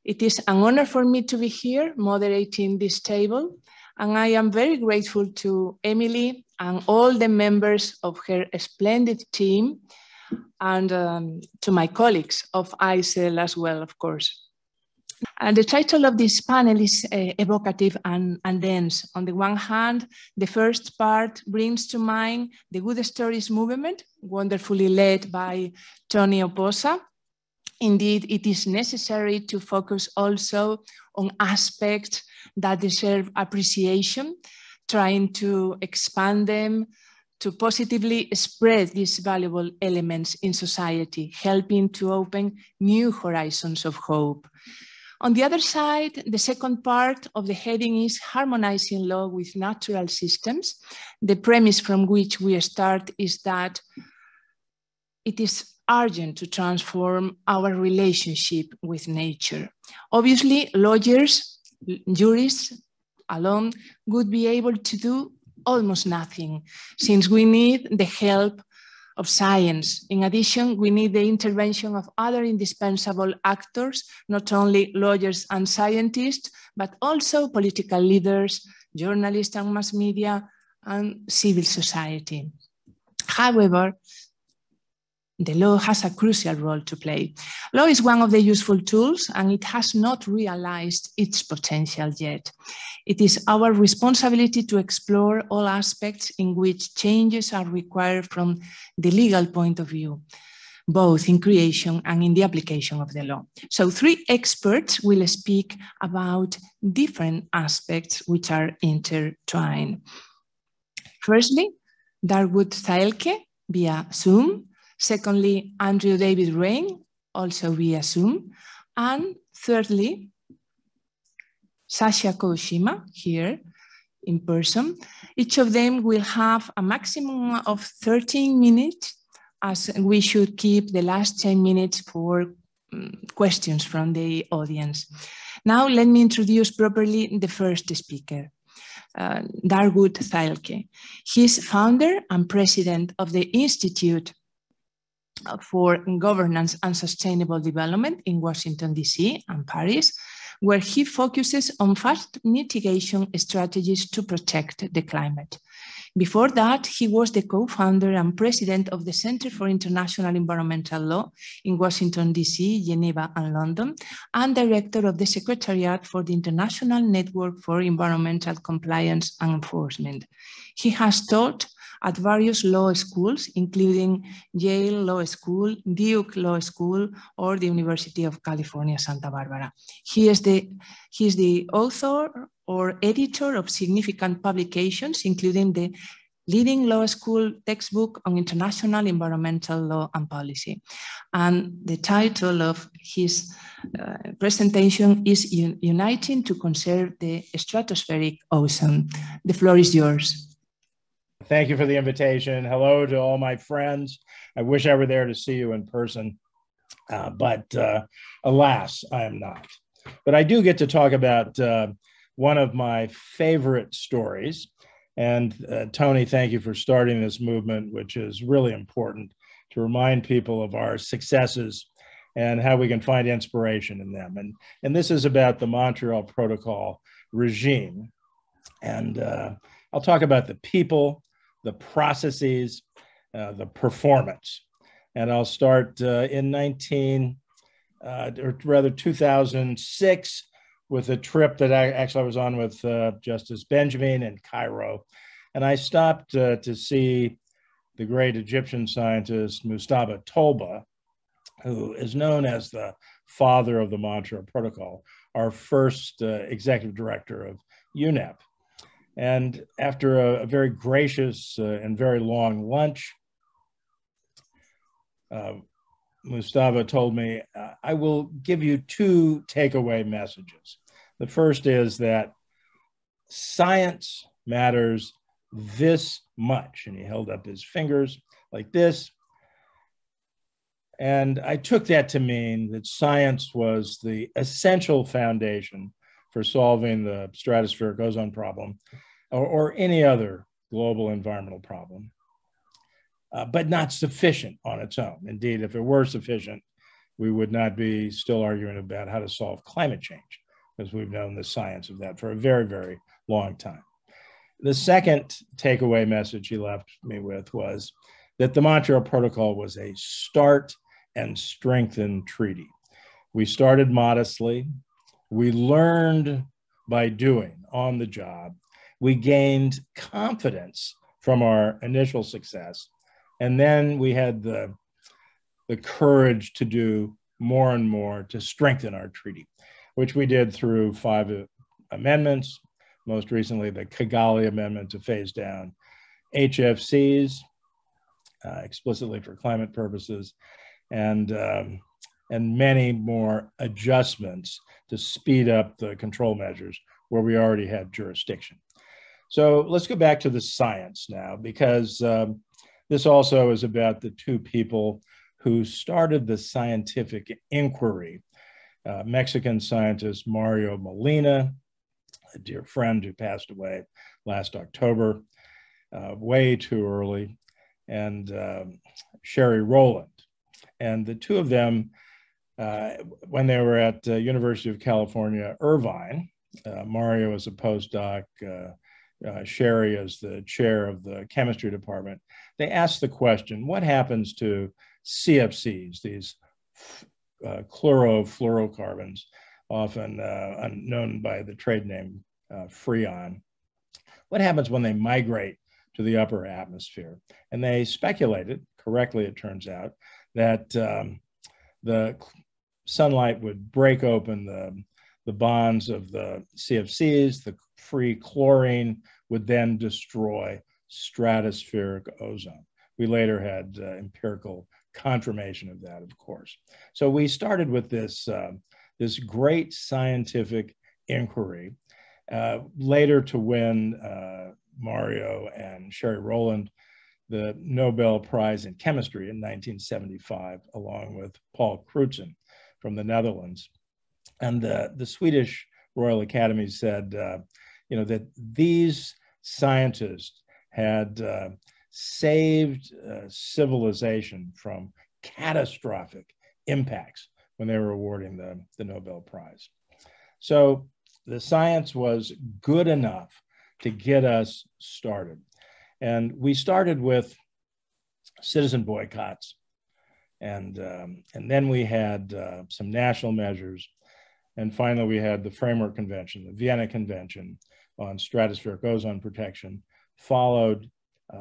It is an honor for me to be here moderating this table, and I am very grateful to Emily and all the members of her splendid team, and to my colleagues of ICEL as well, of course. And the title of this panel is evocative and dense. On the one hand, the first part brings to mind the Good Stories movement, wonderfully led by Tony Oposa. Indeed, it is necessary to focus also on aspects that deserve appreciation, trying to expand them, to positively spread these valuable elements in society, helping to open new horizons of hope. On the other side, the second part of the heading is Harmonizing Law with Natural Systems. The premise from which we start is that it is urgent to transform our relationship with nature. Obviously, lawyers, jurists alone would be able to do almost nothing, since we need the help of science. In addition, we need the intervention of other indispensable actors, not only lawyers and scientists, but also political leaders, journalists and mass media, and civil society. However, the law has a crucial role to play. Law is one of the useful tools, and it has not realized its potential yet. It is our responsibility to explore all aspects in which changes are required from the legal point of view, both in creation and in the application of the law. So 3 experts will speak about different aspects which are intertwined. Firstly, Durwood Zaelke via Zoom. Secondly, Andrew David Raine, also via Zoom. And thirdly, Sasha Koo-Oshima here in person. Each of them will have a maximum of 13 minutes, as we should keep the last 10 minutes for questions from the audience. Now, let me introduce properly the first speaker, Durwood Zaelke. He's founder and president of the Institute for Governance and Sustainable Development in Washington, D.C. and Paris, where he focuses on fast mitigation strategies to protect the climate. Before that, he was the co-founder and president of the Center for International Environmental Law in Washington, D.C., Geneva, and London, and director of the Secretariat for the International Network for Environmental Compliance and Enforcement. He has taught at various law schools, including Yale Law School, Duke Law School, or the University of California, Santa Barbara. He is the author or editor of significant publications, including the leading law school textbook on international environmental law and policy. And the title of his presentation is Uniting to Conserve the Stratospheric Ozone. The floor is yours. Thank you for the invitation. Hello to all my friends. I wish I were there to see you in person, but alas, I am not. But I do get to talk about one of my favorite stories. And Tony, thank you for starting this movement, which is really important to remind people of our successes and how we can find inspiration in them. And this is about the Montreal Protocol regime. And I'll talk about the people, the processes, the performance. And I'll start in 2006 with a trip that I was on with Justice Benjamin in Cairo. And I stopped to see the great Egyptian scientist Mustafa Tolba, who is known as the father of the Montreal Protocol, our first executive director of UNEP. And after a very gracious and very long lunch, Mustafa told me, I will give you 2 takeaway messages. The first is that science matters this much. And he held up his fingers like this. And I took that to mean that science was the essential foundation for solving the stratospheric ozone problem or any other global environmental problem, but not sufficient on its own. Indeed, if it were sufficient, we would not be still arguing about how to solve climate change, because we've known the science of that for a very, very long time. The second takeaway message he left me with was that the Montreal Protocol was a start and strengthen treaty. We started modestly. We learned by doing on the job. We gained confidence from our initial success. And then we had the courage to do more and more to strengthen our treaty, which we did through 5 amendments, most recently the Kigali Amendment to phase down HFCs, explicitly for climate purposes, and many more adjustments to speed up the control measures where we already had jurisdiction. So let's go back to the science now, because this also is about the 2 people who started the scientific inquiry. Mexican scientist Mario Molina, a dear friend who passed away last October, way too early, and Sherry Rowland. And the 2 of them, when they were at University of California, Irvine, Mario as a postdoc, Sherry as the chair of the chemistry department, they asked the question, what happens to Cfcs, these chlorofluorocarbons, often known by the trade name Freon? What happens when they migrate to the upper atmosphere? And they speculated, correctly it turns out, that the sunlight would break open the bonds of the Cfcs, the free chlorine would then destroy stratospheric ozone. We later had empirical confirmation of that, of course. So we started with this, this great scientific inquiry, later to win Mario and Sherry Rowland the Nobel Prize in Chemistry in 1975, along with Paul Crutzen from the Netherlands. And the Swedish Royal Academy said, that these scientists had saved civilization from catastrophic impacts when they were awarding the Nobel Prize. So the science was good enough to get us started. And we started with citizen boycotts. And then we had some national measures. And finally, we had the Framework Convention, the Vienna Convention on Stratospheric Ozone Protection, followed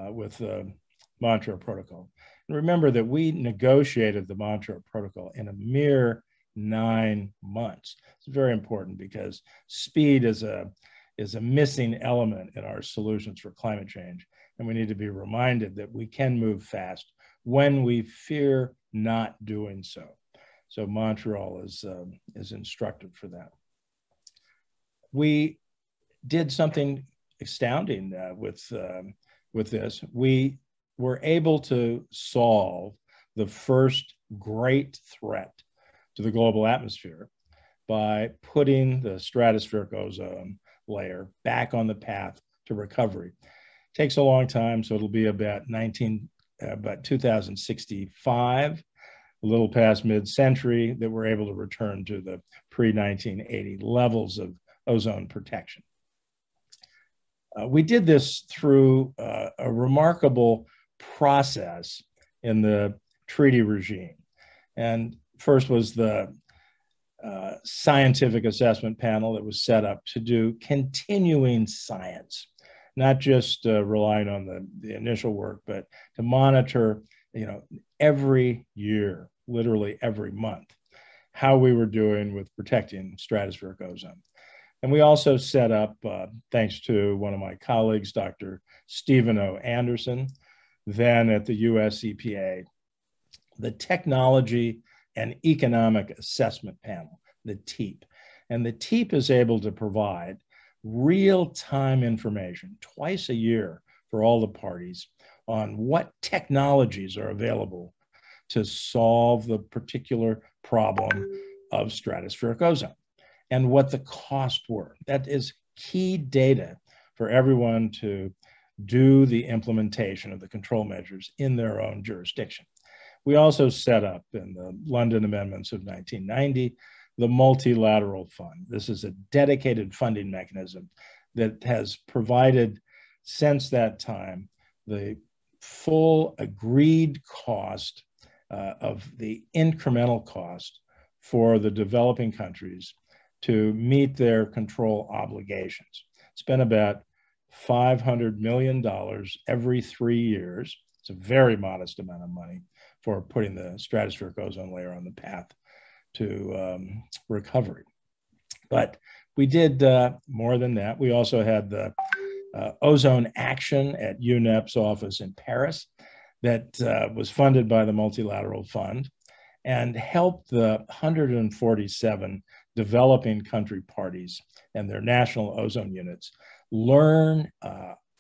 with the Montreal Protocol. And remember that we negotiated the Montreal Protocol in a mere 9 months. It's very important because speed is a missing element in our solutions for climate change. And we need to be reminded that we can move fast when we fear not doing so. So Montreal is instructive for that. We did something astounding with this. We were able to solve the first great threat to the global atmosphere by putting the stratospheric ozone layer back on the path to recovery. It takes a long time, so it'll be about 2065, a little past mid-century, that we're able to return to the pre-1980 levels of ozone protection. We did this through a remarkable process in the treaty regime. And first was the scientific assessment panel that was set up to do continuing science, not just relying on the initial work, but to monitor, every year, literally every month, how we were doing with protecting stratospheric ozone. And we also set up, thanks to one of my colleagues, Dr. Stephen O. Anderson, then at the US EPA, the Technology and Economic Assessment Panel, the TEAP. And the TEAP is able to provide real-time information twice a year for all the parties on what technologies are available to solve the particular problem of stratospheric ozone and what the costs were. That is key data for everyone to do the implementation of the control measures in their own jurisdiction. We also set up in the London Amendments of 1990, the Multilateral Fund. This is a dedicated funding mechanism that has provided since that time the full agreed cost of the incremental cost for the developing countries to meet their control obligations. It's been about $500 million every 3 years. It's a very modest amount of money for putting the stratospheric ozone layer on the path to recovery. But we did more than that. We also had the Ozone Action at UNEP's office in Paris that was funded by the Multilateral Fund and helped the 147 developing country parties and their national ozone units learn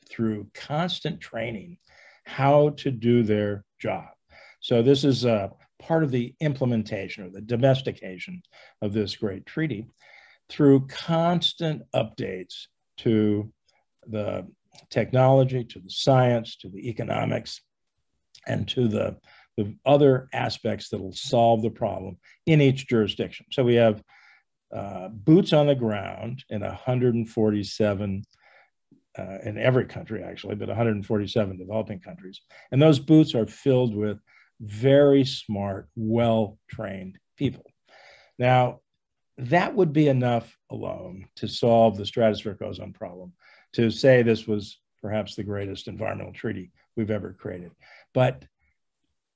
through constant training how to do their job. So this is part of the implementation or the domestication of this great treaty through constant updates to the technology, to the science, to the economics, and to the other aspects that will solve the problem in each jurisdiction. So we have boots on the ground in 147, in every country actually, but 147 developing countries. And those boots are filled with very smart, well-trained people. Now, that would be enough alone to solve the stratospheric ozone problem, to say this was perhaps the greatest environmental treaty we've ever created. But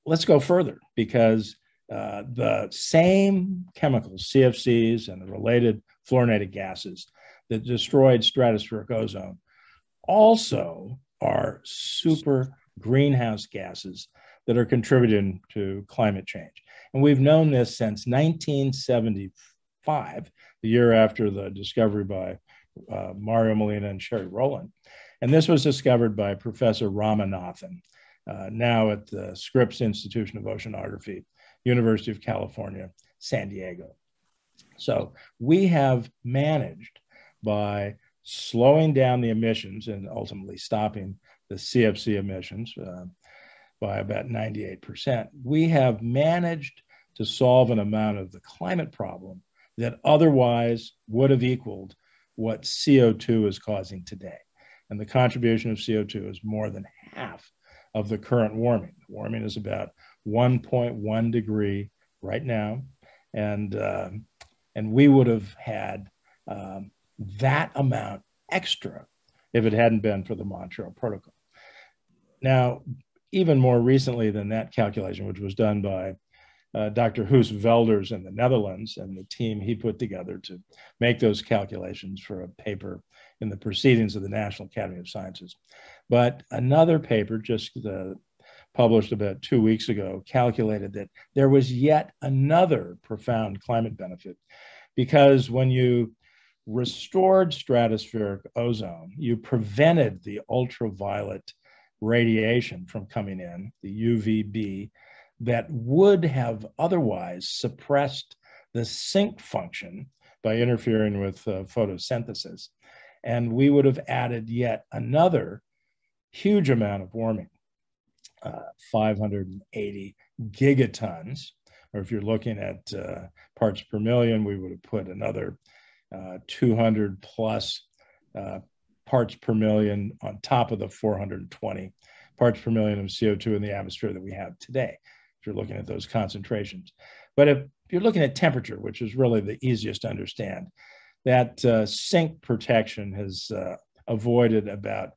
let's go further, because the same chemicals, CFCs and the related fluorinated gases that destroyed stratospheric ozone also are super greenhouse gases that are contributing to climate change. And we've known this since 1975, the year after the discovery by Mario Molina and Sherry Rowland. And this was discovered by Professor Ramanathan, now at the Scripps Institution of Oceanography, University of California, San Diego. So we have managed, by slowing down the emissions and ultimately stopping the CFC emissions by about 98%, we have managed to solve an amount of the climate problem that otherwise would have equaled what CO2 is causing today. And the contribution of CO2 is more than half of the current warming. Warming is about 1.1 degree right now. And we would have had that amount extra if it hadn't been for the Montreal Protocol. Now, even more recently than that calculation, which was done by Dr. Hoos Velders in the Netherlands and the team he put together to make those calculations for a paper in the Proceedings of the National Academy of Sciences. But another paper just published about 2 weeks ago calculated that there was yet another profound climate benefit, because when you restored stratospheric ozone, you prevented the ultraviolet radiation from coming in, the UVB, that would have otherwise suppressed the sink function by interfering with photosynthesis. And we would have added yet another huge amount of warming, 580 gigatons, or if you're looking at parts per million, we would have put another 200 plus parts per million on top of the 420 parts per million of CO2 in the atmosphere that we have today, if you're looking at those concentrations. But if you're looking at temperature, which is really the easiest to understand, that sink protection has avoided about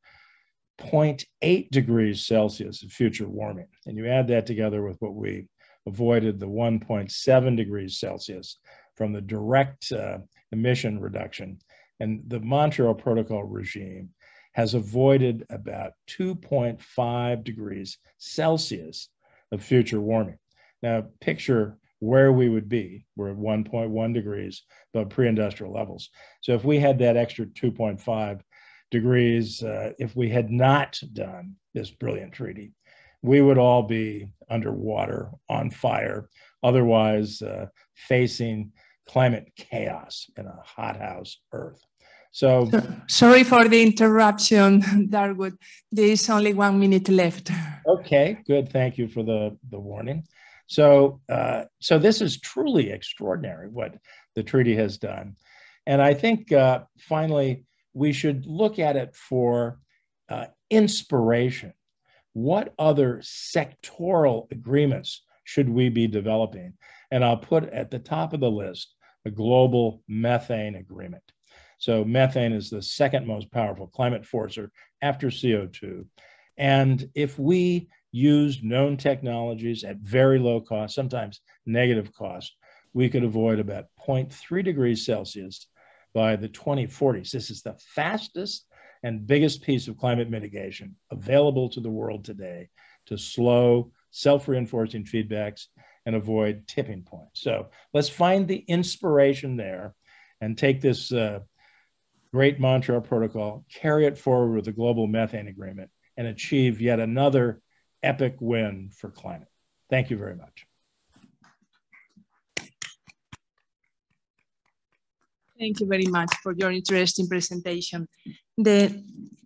0.8 degrees Celsius of future warming. And you add that together with what we avoided, the 1.7 degrees Celsius from the direct emission reduction. And the Montreal Protocol regime has avoided about 2.5 degrees Celsius of future warming. Now, picture where we would be. We're at 1.1 degrees above pre-industrial levels. So if we had that extra 2.5 degrees, if we had not done this brilliant treaty, we would all be underwater, on fire, otherwise facing climate chaos in a hothouse Earth. So sorry for the interruption, Durwood. There is only 1 minute left. Okay, good. Thank you for the warning. So, so this is truly extraordinary what the treaty has done. And I think finally, we should look at it for inspiration. What other sectoral agreements should we be developing? And I'll put at the top of the list a global methane agreement. So methane is the second most powerful climate forcer after CO2. And if we use known technologies at very low cost, sometimes negative cost, we could avoid about 0.3 degrees Celsius by the 2040s. This is the fastest and biggest piece of climate mitigation available to the world today to slow self-reinforcing feedbacks and avoid tipping points. So let's find the inspiration there and take this great Montreal Protocol, carry it forward with the global methane agreement, and achieve yet another epic win for climate. Thank you very much. Thank you very much for your interesting presentation. The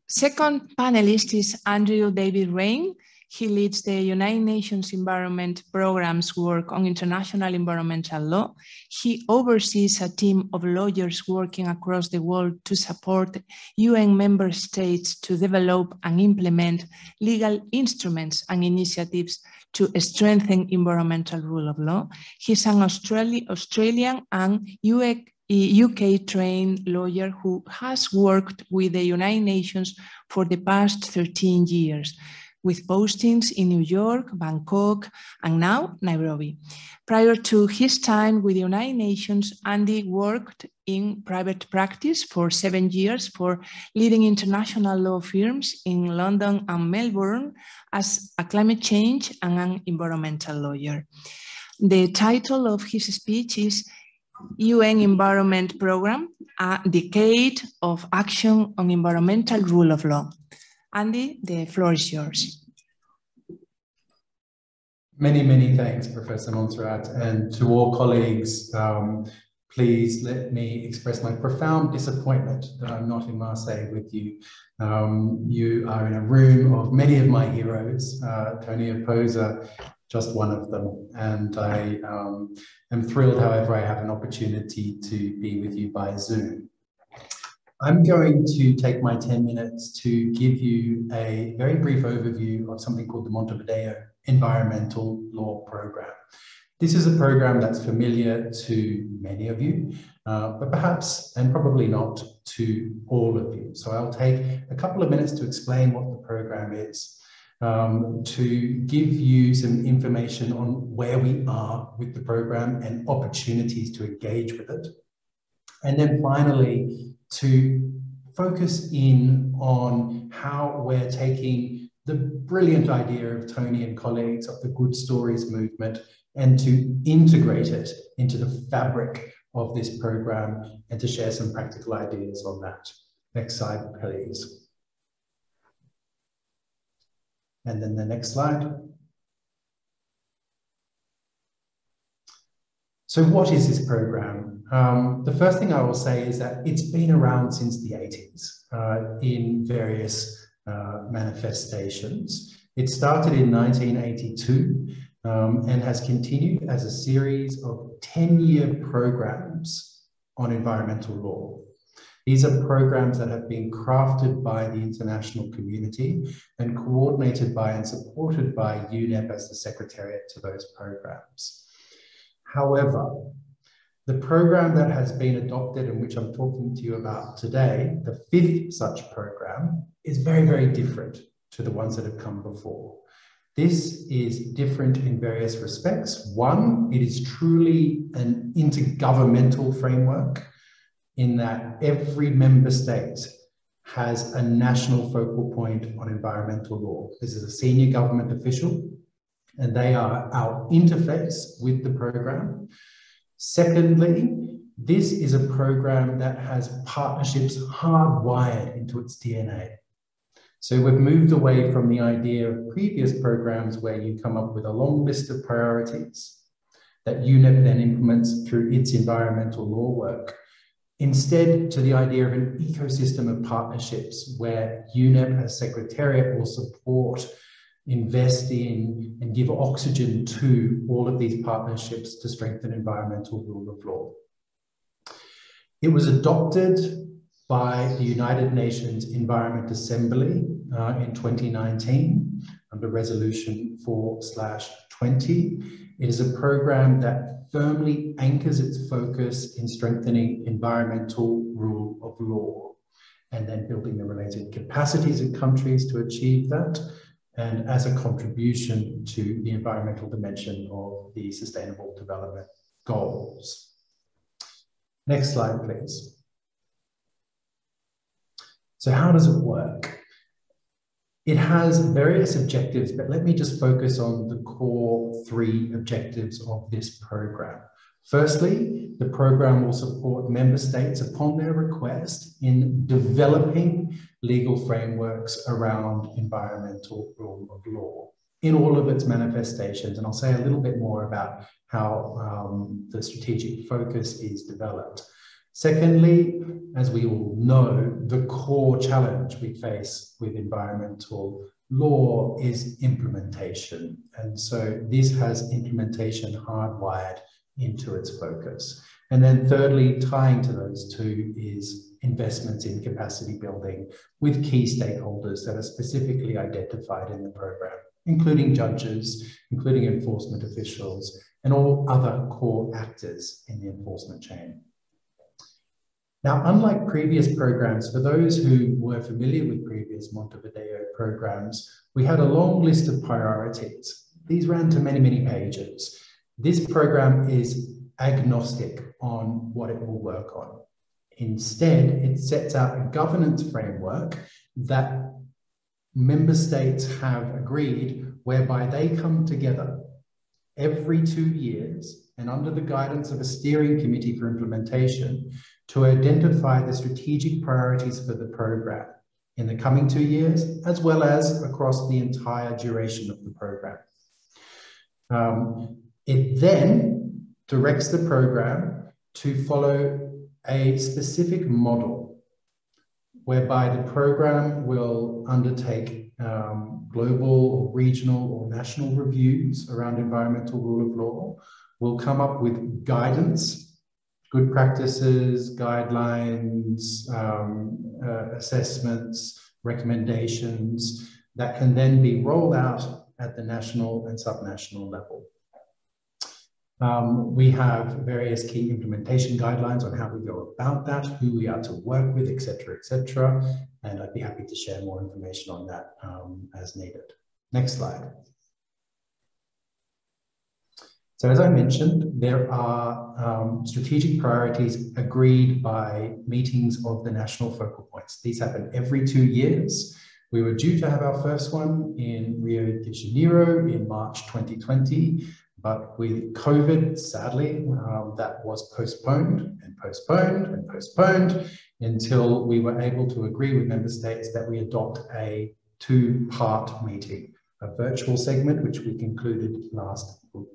second panelist is Andrew David Raine. He leads the United Nations Environment Program's work on international environmental law. He oversees a team of lawyers working across the world to support UN member states to develop and implement legal instruments and initiatives to strengthen environmental rule of law. He's an Australian and UK-trained lawyer who has worked with the United Nations for the past 13 years, with postings in New York, Bangkok, and now Nairobi. Prior to his time with the United Nations, Andy worked in private practice for 7 years for leading international law firms in London and Melbourne as a climate change and an environmental lawyer. The title of his speech is UN Environment Program, a Decade of Action on Environmental Rule of Law. Andy, the floor is yours. Many, many thanks, Professor Montserrat, and to all colleagues, please let me express my profound disappointment that I'm not in Marseille with you. You are in a room of many of my heroes, Tony Oposa, just one of them, and I am thrilled, however, I have an opportunity to be with you by Zoom. I'm going to take my 10 minutes to give you a very brief overview of something called the Montevideo Environmental Law Program. This is a program that's familiar to many of you, but perhaps, and probably not, to all of you. So I'll take a couple of minutes to explain what the program is, to give you some information on where we are with the program and opportunities to engage with it. And then finally, to focus in on how we're taking the brilliant idea of Tony and colleagues of the Good Stories movement and to integrate it into the fabric of this program and to share some practical ideas on that. Next slide, please. And then the next slide. So what is this program? The first thing I will say is that it's been around since the 80s in various manifestations. It started in 1982 and has continued as a series of 10-year programs on environmental law. These are programs that have been crafted by the international community and coordinated by and supported by UNEP as the secretariat to those programs. However, the program that has been adopted and which I'm talking to you about today, the 5th such program, is very, very different to the ones that have come before. This is different in various respects. One, it is truly an intergovernmental framework in that every member state has a national focal point on environmental law. This is a senior government official, and they are our interface with the program. Secondly, this is a program that has partnerships hardwired into its DNA. So we've moved away from the idea of previous programs where you come up with a long list of priorities that UNEP then implements through its environmental law work, instead to the idea of an ecosystem of partnerships where UNEP as secretariat will support invest in, and give oxygen to all of these partnerships to strengthen environmental rule of law. It was adopted by the United Nations Environment Assembly in 2019 under Resolution 4/20. It is a program that firmly anchors its focus in strengthening environmental rule of law and then building the related capacities in countries to achieve that, and as a contribution to the environmental dimension of the Sustainable Development Goals. Next slide, please. So how does it work? It has various objectives, but let me just focus on the core 3 objectives of this program. Firstly, the program will support member states upon their request in developing legal frameworks around environmental rule of law in all of its manifestations. And I'll say a little bit more about how the strategic focus is developed. Secondly, as we all know, the core challenge we face with environmental law is implementation. And so this has implementation hardwired into its focus. And then thirdly, tying to those two is investments in capacity building with key stakeholders that are specifically identified in the program, including judges, including enforcement officials, and all other core actors in the enforcement chain. Now, unlike previous programs, for those who were familiar with previous Montevideo programs, we had a long list of priorities. These ran to many, many pages. This program is agnostic on what it will work on. Instead, it sets out a governance framework that member states have agreed, whereby they come together every 2 years and under the guidance of a steering committee for implementation to identify the strategic priorities for the program in the coming 2 years, as well as across the entire duration of the program. It then directs the program to follow a specific model whereby the program will undertake global, regional, or national reviews around environmental rule of law, will come up with guidance, good practices, guidelines, assessments, recommendations that can then be rolled out at the national and subnational level. We have various key implementation guidelines on how we go about that, who we are to work with, etc., and I'd be happy to share more information on that as needed. Next slide. So as I mentioned, there are strategic priorities agreed by meetings of the national focal points. These happen every 2 years. We were due to have our first one in Rio de Janeiro in March 2020, but with COVID, sadly, that was postponed and postponed and postponed until we were able to agree with member states that we adopt a 2-part meeting, a virtual segment, which we concluded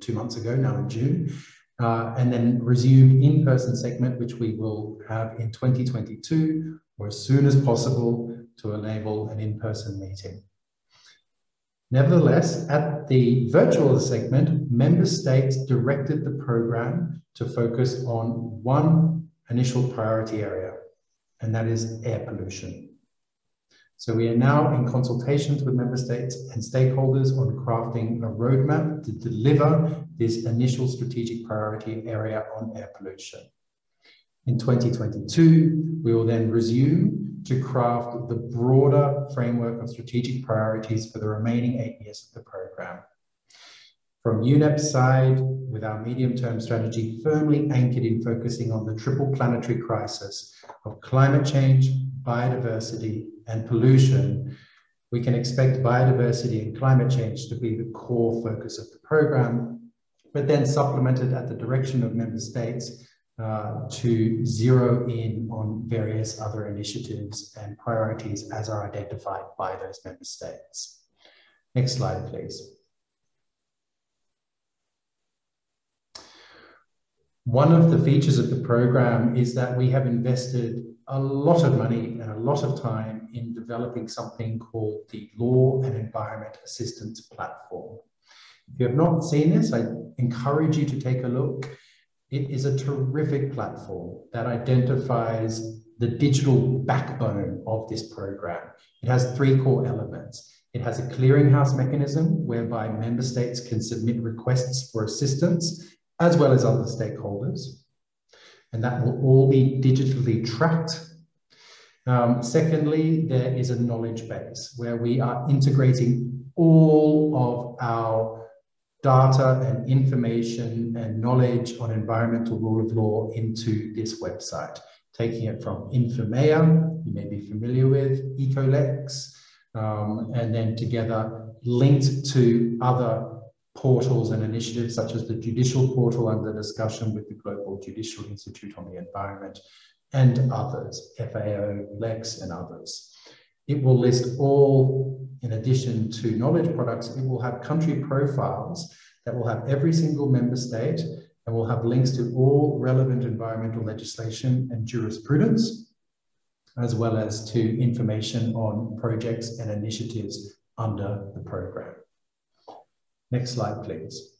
2 months ago, now in June, and then resumed in-person segment, which we will have in 2022 or as soon as possible to enable an in-person meeting. Nevertheless, at the virtual segment, member states directed the program to focus on one initial priority area, and that is air pollution. So we are now in consultations with member states and stakeholders on crafting a roadmap to deliver this initial strategic priority area on air pollution. In 2022, we will then resume to craft the broader framework of strategic priorities for the remaining 8 years of the program. From UNEP's side, with our medium-term strategy firmly anchored in focusing on the triple planetary crisis of climate change, biodiversity, and pollution, we can expect biodiversity and climate change to be the core focus of the program, but then supplemented at the direction of member states to zero in on various other initiatives and priorities as are identified by those member states. Next slide, please. One of the features of the program is that we have invested a lot of money and a lot of time in developing something called the Law and Environment Assistance Platform. If you have not seen this, I encourage you to take a look. It is a terrific platform that identifies the digital backbone of this program. It has three core elements. It has a clearinghouse mechanism whereby member states can submit requests for assistance as well as other stakeholders. And that will all be digitally tracked. Secondly, there is a knowledge base where we are integrating all of our data and information and knowledge on environmental rule of law into this website, taking it from Infomea, you may be familiar with, Ecolex, and then together linked to other portals and initiatives such as the judicial portal under discussion with the Global Judicial Institute on the Environment and others, FAO, Lex and others. It will list all, in addition to knowledge products, it will have country profiles that will have every single member state and will have links to all relevant environmental legislation and jurisprudence, as well as to information on projects and initiatives under the program. Next slide, please.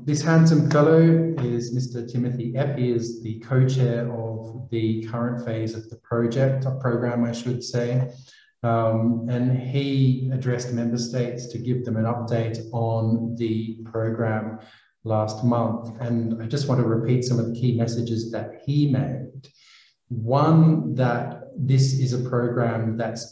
This handsome fellow is Mr. Timothy Epp. He is the co-chair of the current phase of the program, I should say. And he addressed member states to give them an update on the program last month. And I just want to repeat some of the key messages that he made. One, that this is a program that's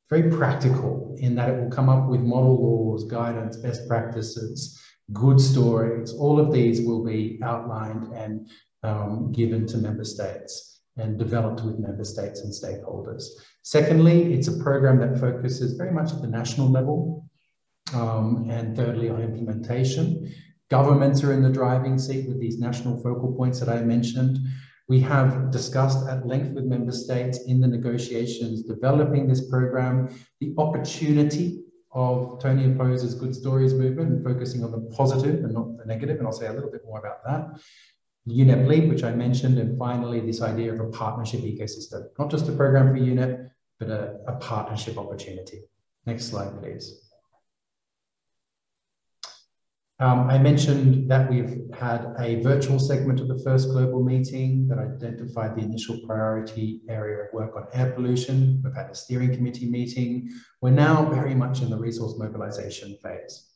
very practical in that it will come up with model laws, guidance, best practices, good stories. All of these will be outlined and given to member states and developed with member states and stakeholders. Secondly, it's a program that focuses very much at the national level. And thirdly, on implementation. Governments are in the driving seat with these national focal points that I mentioned. We have discussed at length with member states in the negotiations developing this program, the opportunity of Tony Oppose's Good Stories movement and focusing on the positive and not the negative, and I'll say a little bit more about that. UNEP Leap, which I mentioned, and finally this idea of a partnership ecosystem, not just a program for UNEP, but a partnership opportunity. Next slide, please. I mentioned that we've had a virtual segment of the first global meeting that identified the initial priority area of work on air pollution. We've had a steering committee meeting. We're now very much in the resource mobilization phase.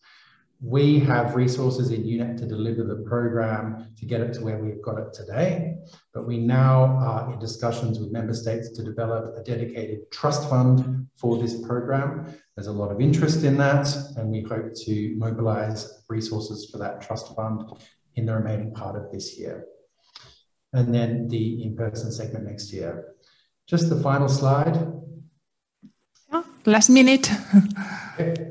We have resources in UNEP to deliver the program to get it to where we've got it today, but we now are in discussions with member states to develop a dedicated trust fund for this program. There's a lot of interest in that, and we hope to mobilize resources for that trust fund in the remaining part of this year. And then the in-person segment next year. Just the final slide. Oh, last minute. Okay.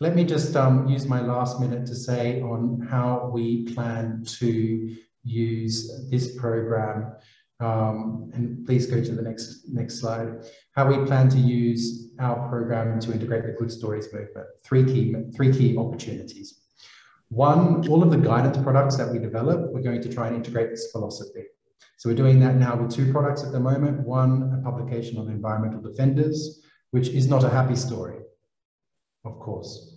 Let me just use my last minute to say on how we plan to use this program, and please go to the next slide, how we plan to use our program to integrate the Good Stories movement. Three key opportunities. One, all of the guidance products that we develop, we're going to try and integrate this philosophy. So we're doing that now with two products at the moment. One, a publication on environmental defenders, which is not a happy story, of course,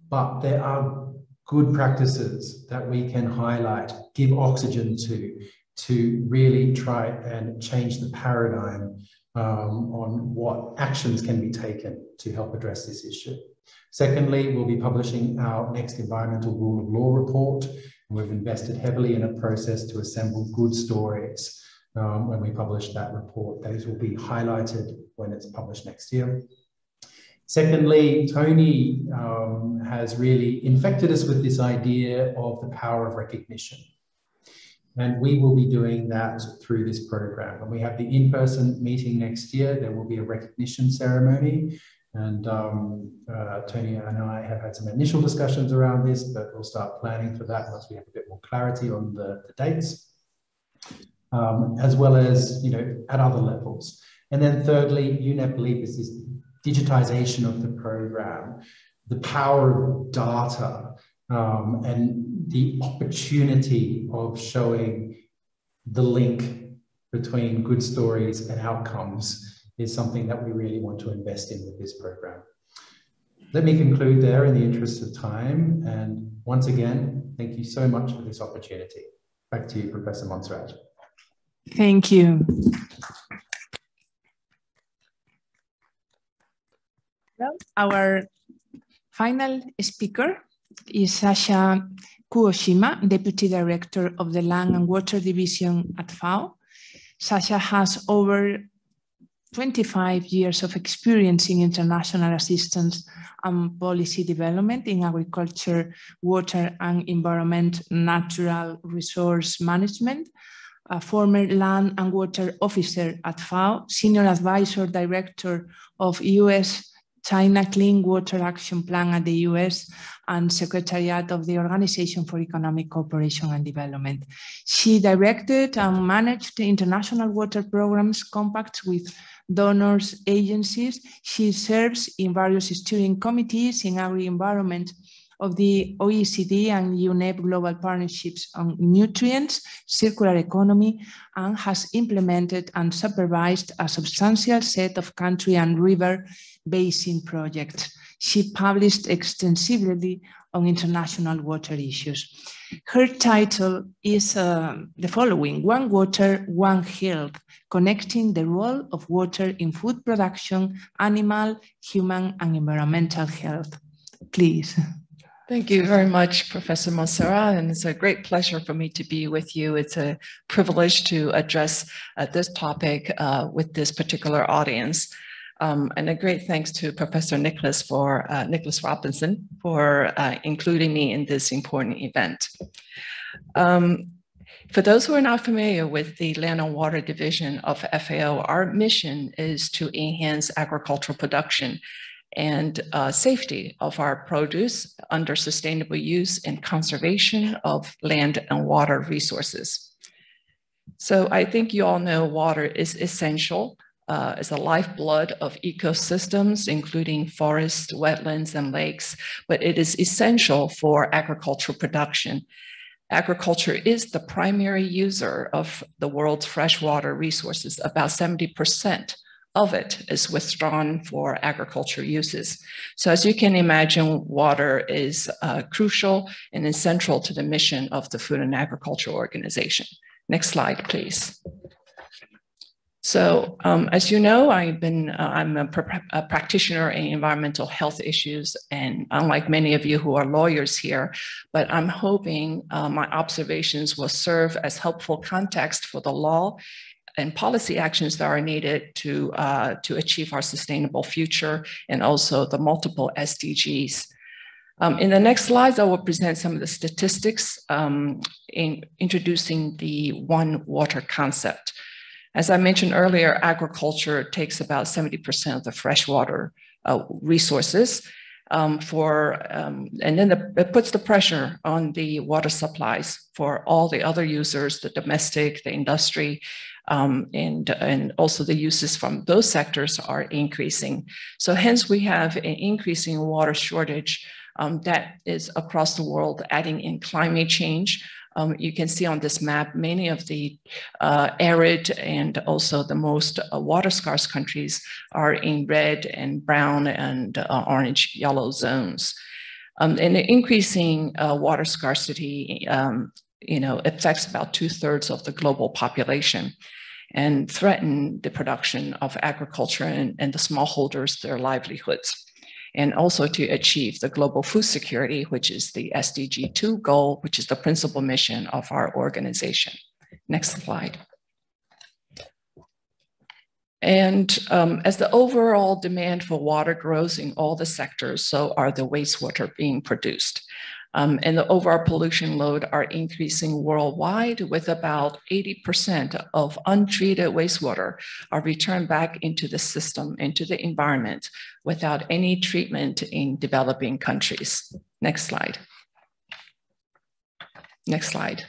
but there are good practices that we can highlight, give oxygen to really try and change the paradigm on what actions can be taken to help address this issue. Secondly, we'll be publishing our next environmental rule of law report, and we've invested heavily in a process to assemble good stories. When we publish that report, those will be highlighted when it's published next year. Secondly, Tony has really infected us with this idea of the power of recognition. And we will be doing that through this program. When we have the in-person meeting next year, there will be a recognition ceremony. And Tony and I have had some initial discussions around this, but we'll start planning for that once we have a bit more clarity on the dates, as well as, at other levels. And then thirdly, UNEP Leap is this digitization of the program, the power of data, and the opportunity of showing the link between good stories and outcomes is something that we really want to invest in with this program. Let me conclude there in the interest of time. And once again, thank you so much for this opportunity. Back to you, Professor Montserrat. Thank you. Well, our final speaker is Sasha Koo-Oshima, Deputy Director of the Land and Water Division at FAO. Sasha has over 25 years of experience in international assistance and policy development in agriculture, water and environment, natural resource management, a former land and water officer at FAO, Senior Advisor Director of US-China Clean Water Action Plan at the US, and Secretariat of the Organization for Economic Cooperation and Development. She directed and managed the international water programs compacts with donors agencies. She serves in various steering committees in agri-environment of the OECD and UNEP Global Partnerships on Nutrients, Circular Economy, and has implemented and supervised a substantial set of country and river basin projects. She published extensively on international water issues. Her title is the following: One Water, One Health, Connecting the Role of Water in Food Production, Animal, Human, and Environmental Health. Please. Thank you very much, Professor Montserrat, and it's a great pleasure for me to be with you. It's a privilege to address this topic with this particular audience. And a great thanks to Professor Nicholas Robinson for including me in this important event. For those who are not familiar with the Land and Water Division of FAO, our mission is to enhance agricultural production and safety of our produce under sustainable use and conservation of land and water resources. So I think you all know water is essential. It's the lifeblood of ecosystems, including forests, wetlands, and lakes, but it is essential for agricultural production. Agriculture is the primary user of the world's freshwater resources. About 70% of it is withdrawn for agriculture uses. So as you can imagine, water is crucial and is central to the mission of the Food and Agriculture Organization. Next slide, please. So as you know, I'm a practitioner in environmental health issues, and unlike many of you who are lawyers here, but I'm hoping my observations will serve as helpful context for the law and policy actions that are needed to achieve our sustainable future and also the multiple SDGs. In the next slides, I will present some of the statistics in introducing the One Water concept. As I mentioned earlier, agriculture takes about 70% of the freshwater resources, and then it puts the pressure on the water supplies for all the other users, the domestic, the industry, and also the uses from those sectors are increasing. So hence we have an increasing water shortage that is across the world, adding in climate change. You can see on this map, many of the arid and also the most water scarce countries are in red and brown and orange, yellow zones. And the increasing water scarcity, affects about 2/3 of the global population and threaten the production of agriculture and the smallholders, their livelihoods. And also to achieve the global food security, which is the SDG 2 goal, which is the principal mission of our organization. Next slide. And as the overall demand for water grows in all the sectors, so are the wastewater being produced. And the overall pollution load are increasing worldwide, with about 80% of untreated wastewater are returned back into the system, into the environment, without any treatment in developing countries. Next slide. Next slide.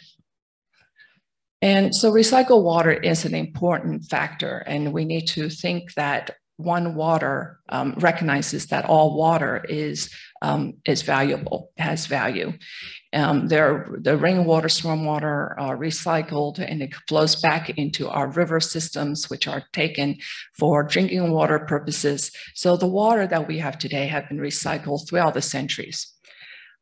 And so recycled water is an important factor, and we need to think that One Water recognizes that all water is valuable, has value. The rainwater, stormwater are recycled, and it flows back into our river systems, which are taken for drinking water purposes. So the water that we have today have been recycled throughout the centuries.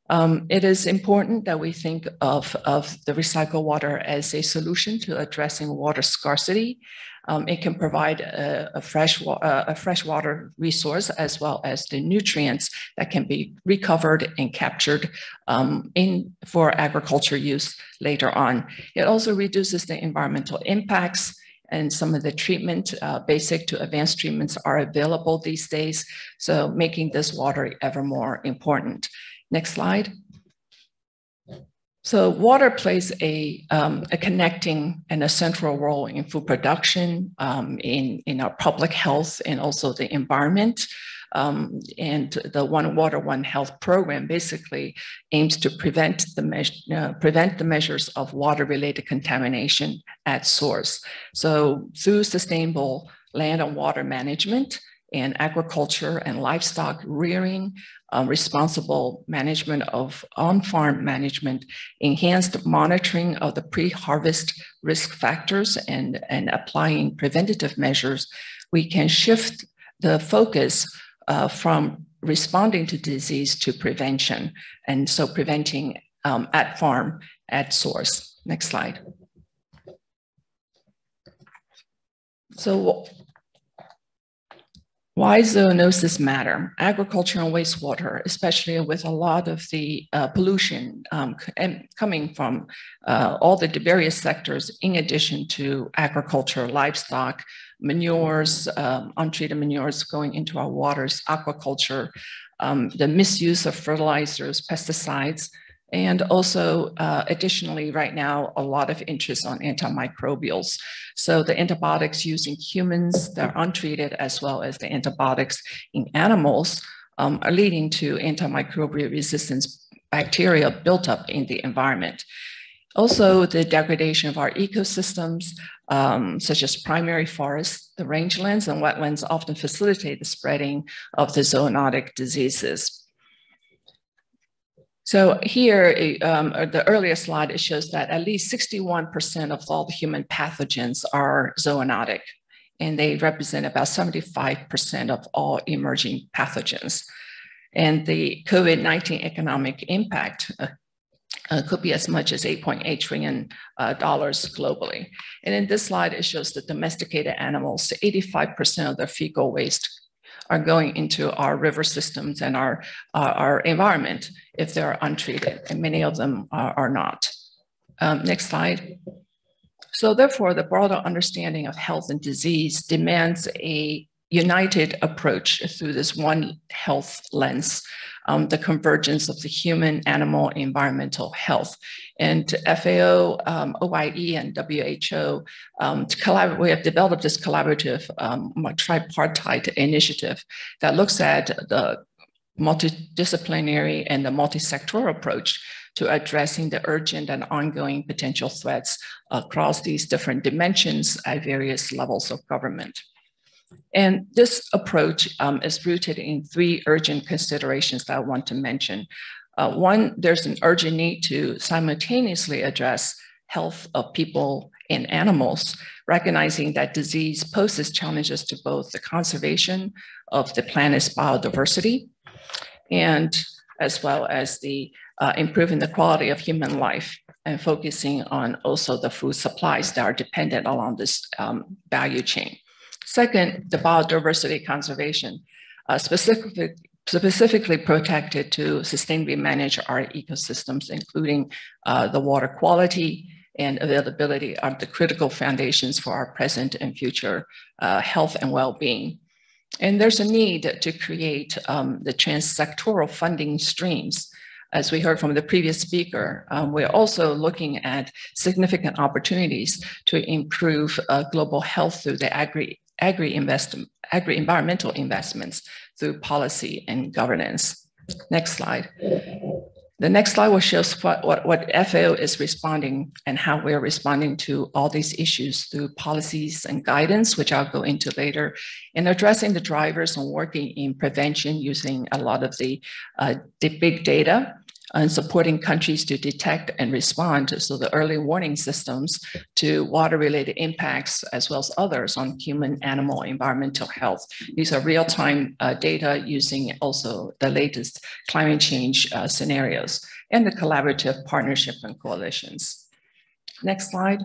It is important that we think of the recycled water as a solution to addressing water scarcity. It can provide a freshwater resource, as well as the nutrients that can be recovered and captured for agriculture use later on. It also reduces the environmental impacts, and some of the treatment, basic to advanced treatments, are available these days, so making this water ever more important. Next slide. So water plays a connecting and a central role in food production, in our public health, and also the environment. And the One Water, One Health program basically aims to prevent the measures of water-related contamination at source. So through sustainable land and water management, and agriculture and livestock rearing, responsible management of on-farm management, enhanced monitoring of the pre-harvest risk factors, and applying preventative measures, we can shift the focus from responding to disease to prevention, and so preventing at farm, at source. Next slide. So why zoonosis matter? Agriculture and wastewater, especially with a lot of the pollution coming from all the various sectors, in addition to agriculture, livestock, manures, untreated manures going into our waters, aquaculture, the misuse of fertilizers, pesticides, and also additionally right now, a lot of interest on antimicrobials. So the antibiotics used in humans that are untreated, as well as the antibiotics in animals, are leading to antimicrobial resistance bacteria built up in the environment. Also, the degradation of our ecosystems, such as primary forests, the rangelands and wetlands often facilitate the spreading of the zoonotic diseases. So here, the earlier slide, it shows that at least 61% of all the human pathogens are zoonotic, and they represent about 75% of all emerging pathogens. And the COVID-19 economic impact could be as much as $8.8 trillion globally. And in this slide, it shows that domesticated animals, 85% of their fecal waste are going into our river systems and our environment if they're untreated, and many of them are not. Next slide. So therefore, the broader understanding of health and disease demands a united approach through this one health lens, the convergence of the human, animal, environmental health. And FAO, OIE, and WHO, we have developed this collaborative tripartite initiative that looks at the multidisciplinary and the multi-sectoral approach to addressing the urgent and ongoing potential threats across these different dimensions at various levels of government. And this approach is rooted in three urgent considerations that I want to mention. One, there's an urgent need to simultaneously address health of people and animals, recognizing that disease poses challenges to both the conservation of the planet's biodiversity, and as well as the improving the quality of human life, and focusing on also the food supplies that are dependent along this value chain. Second, the biodiversity conservation, specifically protected to sustainably manage our ecosystems, including the water quality and availability are the critical foundations for our present and future health and well-being. And there's a need to create the trans-sectoral funding streams. As we heard from the previous speaker, we're also looking at significant opportunities to improve global health through the agri-environmental investments through policy and governance. Next slide. The next slide will show what FAO is responding and how we're responding to all these issues through policies and guidance, which I'll go into later, and addressing the drivers and working in prevention using a lot of the big data and supporting countries to detect and respond to the early warning systems to water-related impacts, as well as others on human, animal, environmental health. These are real-time data using also the latest climate change scenarios and the collaborative partnership and coalitions. Next slide.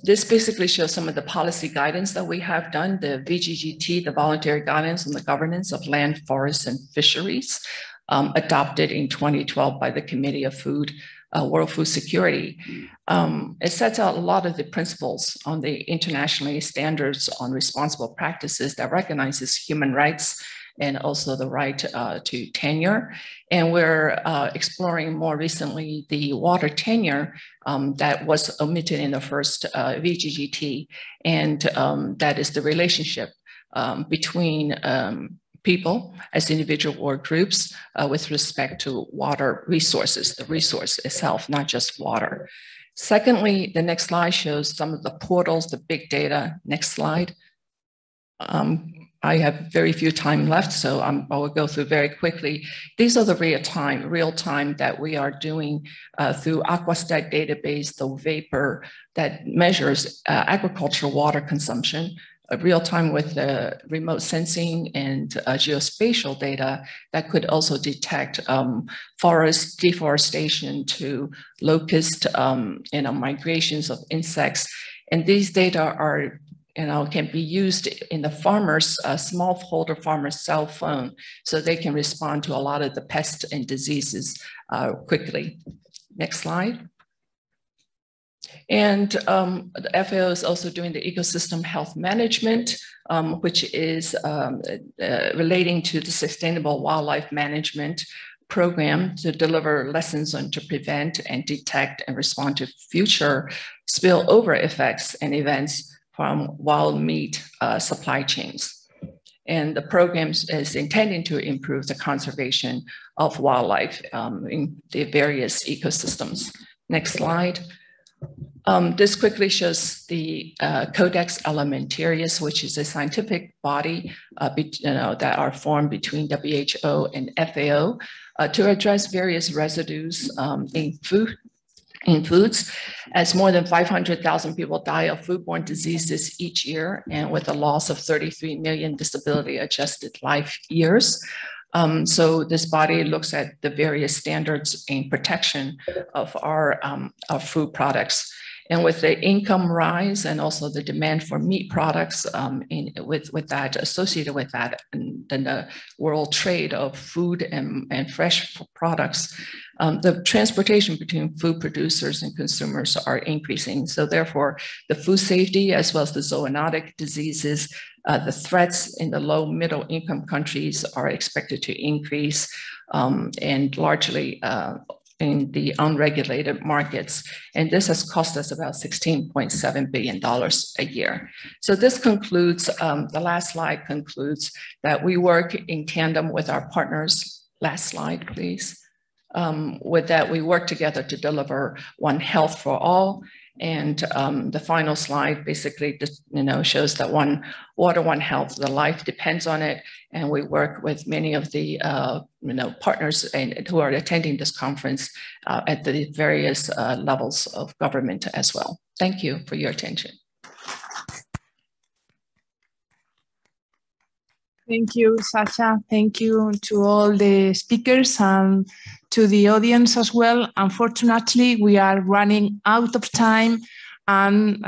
This basically shows some of the policy guidance that we have done, the VGGT, the voluntary guidance on the governance of land, forests, and fisheries, adopted in 2012 by the Committee of World Food Security. It sets out a lot of the principles on the internationally standards on responsible practices that recognizes human rights and also the right to tenure. And we're exploring more recently the water tenure that was omitted in the first VGGT. And that is the relationship between people as individual or groups with respect to water resources, the resource itself, not just water. Secondly, the next slide shows some of the portals, the big data. Next slide. I have very few time left, so I will go through very quickly. These are the real time that we are doing through Aquastat database, the vapor that measures agricultural water consumption, real time with the remote sensing and geospatial data that could also detect forest deforestation to locust, migrations of insects. And these data are, can be used in the farmer's, smallholder farmer's cell phone, so they can respond to a lot of the pests and diseases quickly. Next slide. And the FAO is also doing the ecosystem health management, which is relating to the sustainable wildlife management program to deliver lessons on to prevent and detect and respond to future spillover effects and events from wild meat supply chains. And the program is intending to improve the conservation of wildlife in the various ecosystems. Next slide. This quickly shows the Codex Elementarius, which is a scientific body that are formed between WHO and FAO to address various residues in foods, as more than 500,000 people die of foodborne diseases each year, and with a loss of 33 million disability-adjusted life years. So this body looks at the various standards in protection of our food products. And with the income rise and also the demand for meat products with that, associated with that, and then the world trade of food and fresh products, the transportation between food producers and consumers are increasing. So therefore, the food safety as well as the zoonotic diseases, the threats in the low middle income countries are expected to increase and largely in the unregulated markets. And this has cost us about $16.7 billion a year. So this concludes, the last slide concludes that we work in tandem with our partners. Last slide, please. With that, we work together to deliver One Health for All. And the final slide basically just, shows that one water, one health, the life depends on it. And we work with many of the partners who are attending this conference at the various levels of government as well. Thank you for your attention. Thank you, Sasha. Thank you to all the speakers and to the audience as well. Unfortunately, we are running out of time, and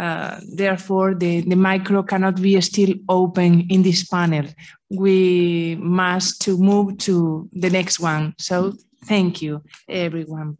therefore the micro cannot be still open in this panel. We must move to the next one. So thank you, everyone.